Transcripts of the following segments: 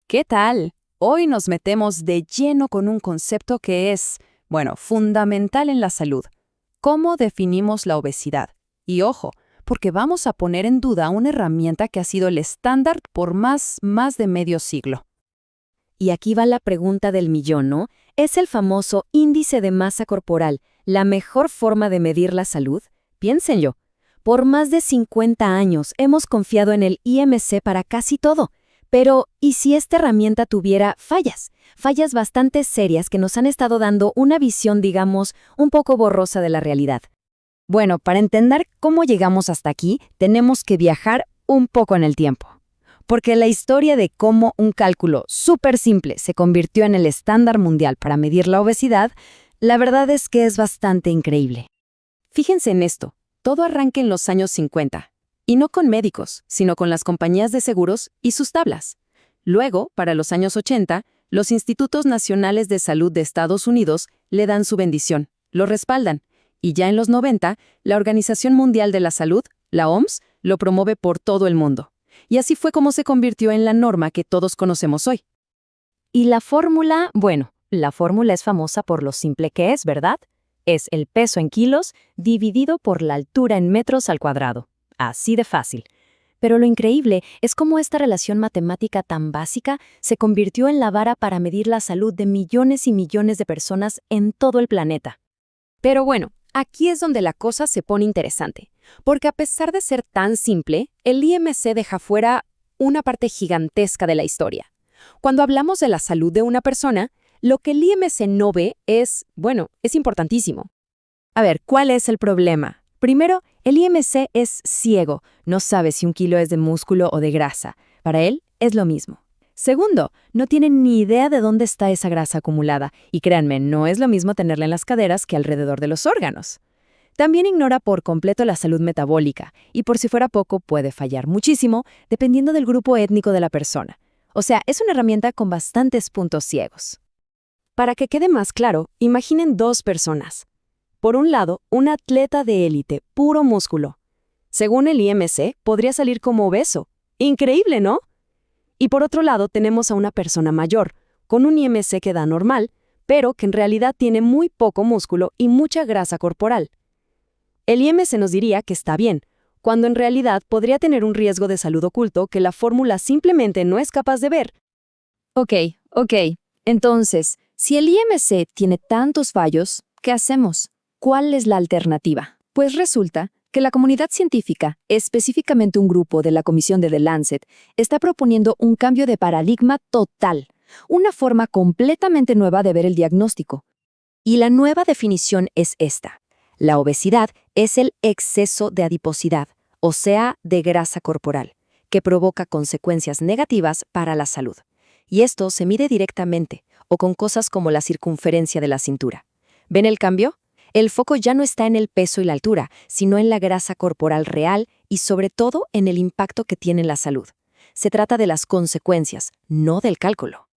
¿Qué tal? Hoy nos metemos de lleno con un concepto que es, fundamental en la salud. ¿Cómo definimos la obesidad? Y ojo, porque vamos a poner en duda una herramienta que ha sido el estándar por más de medio siglo. Y aquí va la pregunta del millón, ¿no? ¿Es el famoso índice de masa corporal la mejor forma de medir la salud? Piénsenlo. Por más de 50 años hemos confiado en el IMC para casi todo. Pero, ¿y si esta herramienta tuviera fallas? Fallas bastante serias que nos han estado dando una visión, digamos, un poco borrosa de la realidad. Bueno, para entender cómo llegamos hasta aquí, tenemos que viajar un poco en el tiempo. Porque la historia de cómo un cálculo súper simple se convirtió en el estándar mundial para medir la obesidad, la verdad es que es bastante increíble. Fíjense en esto, todo arranca en los años 50. Y no con médicos, sino con las compañías de seguros y sus tablas. Luego, para los años 80, los Institutos Nacionales de Salud de Estados Unidos le dan su bendición, lo respaldan. Y ya en los 90, la Organización Mundial de la Salud, la OMS, lo promueve por todo el mundo. Y así fue como se convirtió en la norma que todos conocemos hoy. Y la fórmula, la fórmula es famosa por lo simple que es, ¿verdad? Es el peso en kilos dividido por la altura en metros al cuadrado. Así de fácil. Pero lo increíble es cómo esta relación matemática tan básica se convirtió en la vara para medir la salud de millones y millones de personas en todo el planeta. Pero aquí es donde la cosa se pone interesante, porque a pesar de ser tan simple, el IMC deja fuera una parte gigantesca de la historia. Cuando hablamos de la salud de una persona, lo que el IMC no ve es importantísimo. A ver, ¿cuál es el problema? Primero, el IMC es ciego, no sabe si un kilo es de músculo o de grasa. Para él es lo mismo. Segundo, no tiene ni idea de dónde está esa grasa acumulada, y créanme, no es lo mismo tenerla en las caderas que alrededor de los órganos. También ignora por completo la salud metabólica, y por si fuera poco puede fallar muchísimo dependiendo del grupo étnico de la persona. O sea, es una herramienta con bastantes puntos ciegos. Para que quede más claro, imaginen dos personas. Por un lado, un atleta de élite, puro músculo. Según el IMC, podría salir como obeso. Increíble, ¿no? Y por otro lado, tenemos a una persona mayor, con un IMC que da normal, pero que en realidad tiene muy poco músculo y mucha grasa corporal. El IMC nos diría que está bien, cuando en realidad podría tener un riesgo de salud oculto que la fórmula simplemente no es capaz de ver. Ok. Entonces, si el IMC tiene tantos fallos, ¿qué hacemos? ¿Cuál es la alternativa? Pues resulta que la comunidad científica, específicamente un grupo de la Comisión de The Lancet, está proponiendo un cambio de paradigma total, una forma completamente nueva de ver el diagnóstico. Y la nueva definición es esta. La obesidad es el exceso de adiposidad, o sea, de grasa corporal, que provoca consecuencias negativas para la salud. Y esto se mide directamente, o con cosas como la circunferencia de la cintura. ¿Ven el cambio? El foco ya no está en el peso y la altura, sino en la grasa corporal real y sobre todo en el impacto que tiene en la salud. Se trata de las consecuencias, no del cálculo.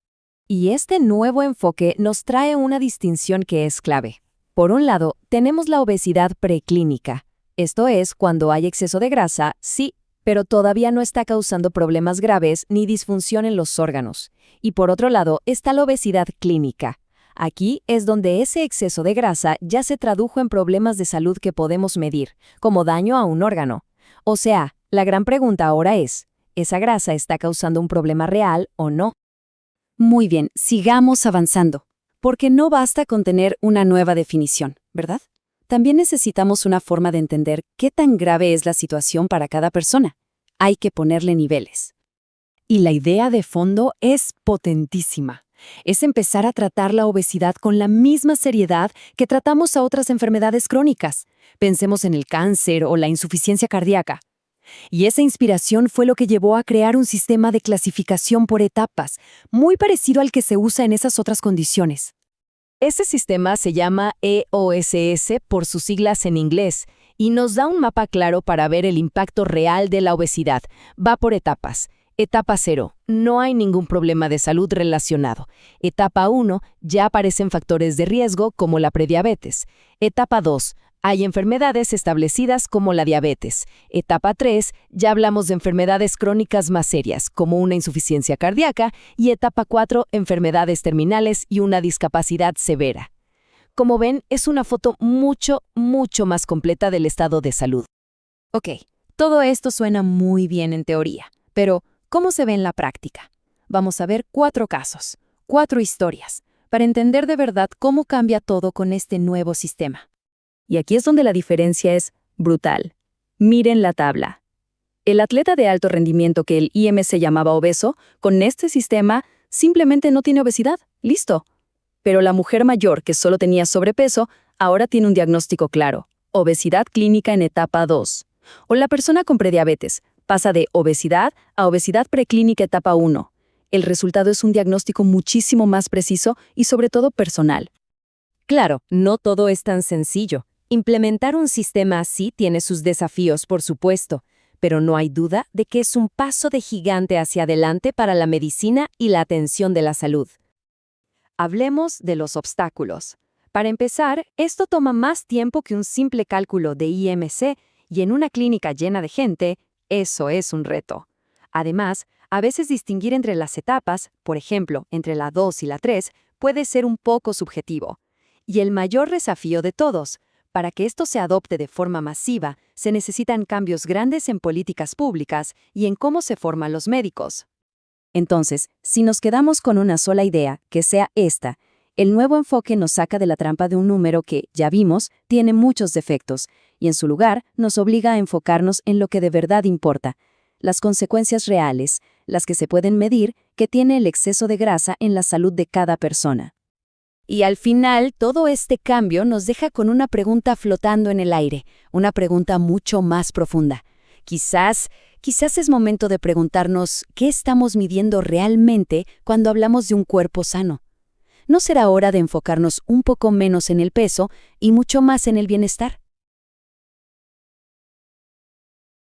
Y este nuevo enfoque nos trae una distinción que es clave. Por un lado, tenemos la obesidad preclínica. Esto es cuando hay exceso de grasa, sí, pero todavía no está causando problemas graves ni disfunción en los órganos. Y por otro lado, está la obesidad clínica. Aquí es donde ese exceso de grasa ya se tradujo en problemas de salud que podemos medir, como daño a un órgano. O sea, la gran pregunta ahora es, ¿esa grasa está causando un problema real o no? Muy bien, sigamos avanzando, porque no basta con tener una nueva definición, ¿verdad? También necesitamos una forma de entender qué tan grave es la situación para cada persona. Hay que ponerle niveles. Y la idea de fondo es potentísima. Es empezar a tratar la obesidad con la misma seriedad que tratamos a otras enfermedades crónicas. Pensemos en el cáncer o la insuficiencia cardíaca. Y esa inspiración fue lo que llevó a crear un sistema de clasificación por etapas, muy parecido al que se usa en esas otras condiciones. Ese sistema se llama EOSS por sus siglas en inglés y nos da un mapa claro para ver el impacto real de la obesidad. Va por etapas. Etapa 0. No hay ningún problema de salud relacionado. Etapa 1. Ya aparecen factores de riesgo como la prediabetes. Etapa 2. Hay enfermedades establecidas como la diabetes. Etapa 3, ya hablamos de enfermedades crónicas más serias, como una insuficiencia cardíaca, y etapa 4, enfermedades terminales y una discapacidad severa. Como ven, es una foto mucho más completa del estado de salud. Ok, todo esto suena muy bien en teoría, pero ¿cómo se ve en la práctica? Vamos a ver 4 casos, 4 historias, para entender de verdad cómo cambia todo con este nuevo sistema. Y aquí es donde la diferencia es brutal. Miren la tabla. El atleta de alto rendimiento que el IMC llamaba obeso, con este sistema simplemente no tiene obesidad. Listo. Pero la mujer mayor que solo tenía sobrepeso, ahora tiene un diagnóstico claro: obesidad clínica en etapa 2. O la persona con prediabetes pasa de obesidad a obesidad preclínica etapa 1. El resultado es un diagnóstico muchísimo más preciso y sobre todo personal. Claro, no todo es tan sencillo. Implementar un sistema así tiene sus desafíos, por supuesto, pero no hay duda de que es un paso de gigante hacia adelante para la medicina y la atención de la salud. Hablemos de los obstáculos. Para empezar, esto toma más tiempo que un simple cálculo de IMC, y en una clínica llena de gente, eso es un reto. Además, a veces distinguir entre las etapas, por ejemplo, entre la 2 y la 3, puede ser un poco subjetivo. Y el mayor desafío de todos: para que esto se adopte de forma masiva, se necesitan cambios grandes en políticas públicas y en cómo se forman los médicos. Entonces, si nos quedamos con una sola idea, que sea esta, el nuevo enfoque nos saca de la trampa de un número que, ya vimos, tiene muchos defectos, y en su lugar nos obliga a enfocarnos en lo que de verdad importa: las consecuencias reales, las que se pueden medir, que tiene el exceso de grasa en la salud de cada persona. Y al final, todo este cambio nos deja con una pregunta flotando en el aire, una pregunta mucho más profunda. Quizás es momento de preguntarnos qué estamos midiendo realmente cuando hablamos de un cuerpo sano. ¿No será hora de enfocarnos un poco menos en el peso y mucho más en el bienestar?